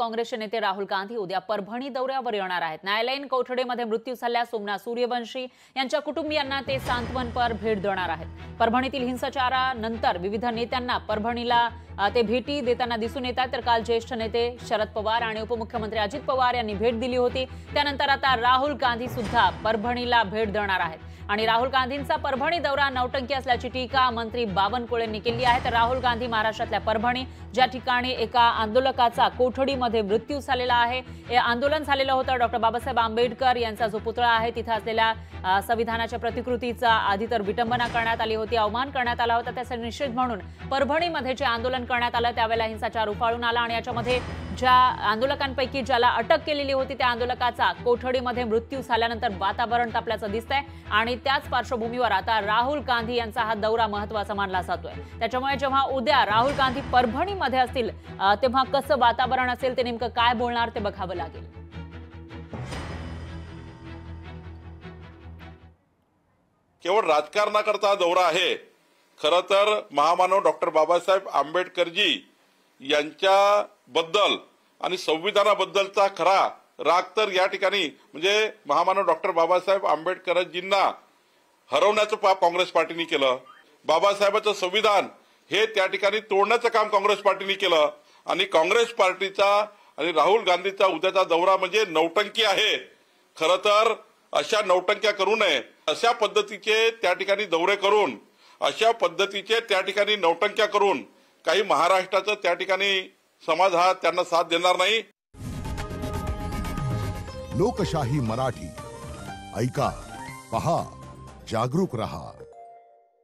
काँग्रेसचे नेते राहुल गांधी उद्या परभणी दौऱ्यावर येणार आहेत। न्यायालयीन कोठडीमध्ये मृत्यू झालेल्या सोमनाथ सूर्यवंशी यांच्या कुटुंबियांना ते सांत्वनपर भेट देणार आहेत। परभणीतील हिंसाचारानंतर विविध नेत्यांना परभणीला ते भेटी देताना दिसून येतात। तर काल ज्येष्ठ नेते शरद पवार आणि उपमुख्यमंत्री अजित पवार यांनी भेट दिली होती। त्यानंतर आता राहुल गांधी सुद्धा परभणीला भेट देणार आहेत आणि राहुल गांधींचा परभणी दौरा नौटंकी असल्याची टीका मंत्री बावनकुळेंनी केली आहे। तर राहुल गांधी महाराष्ट्रातल्या परभणी ज्या ठिकाणी एका आंदोलकाचा कोठडीमध्ये मृत्यू झालेला आहे, हे आंदोलन झालेलं होतं। डॉक्टर बाबासाहेब आंबेडकर यांचा जो पुतळा आहे तिथे असलेल्या संविधानाच्या प्रतिकृतीचा आधी तर विटंबना करण्यात आली होती, अवमान करण्यात आला होता। त्याचा निषेध म्हणून परभणीमध्ये जे आंदोलन करण्यात आलं त्यावेळेला हिंसाचार उफाळून आला आणि याच्यामध्ये ज्या आंदोलकांपैकी ज्याला अटक केलेली होती त्या आंदोलकाचा कोठडीमध्ये मृत्यू झाल्यानंतर वातावरण तापल्याचं दिसतंय आणि त्याच पार्श्वभूमीवर आता राहुल गांधी यांचा हा दौरा महत्त्वाचा मानला जातोय। त्याच्यामुळे जेव्हा उद्या राहुल गांधी परभणीमध्ये असतील तेव्हा कसं वातावरण असेल, ते नेमकं काय बोलणार ते बघावं लागेल। केवळ राजकारणाकरता दौरा आहे। खरं तर महामानव डॉक्टर बाबासाहेब आंबेडकरजी यांच्याबद्दल आणि संविधानाबद्दलचा खरा राग तर या ठिकाणी म्हणजे महामानव डॉक्टर बाबासाहेब आंबेडकरजींना हरवण्याचं पाप काँग्रेस पार्टीने केलं। बाबासाहेबांचं संविधान हे त्या ठिकाणी तोडण्याचं काम काँग्रेस पार्टीने केलं आणि काँग्रेस पार्टीचा आणि राहुल गांधीचा उद्याचा दौरा म्हणजे नौटंकी आहे। खरं तर अशा नौटंक्या करू नये, अशा पद्धतीचे त्या ठिकाणी दौरे करून, अशा पद्धतीचे त्या ठिकाणी नौटंक्या करून काही महाराष्ट्राचं त्या ठिकाणी समाज हा त्यांना साथ देणार नाही। लोकशाही मराठी ऐका, पहा, जागरूक रहा।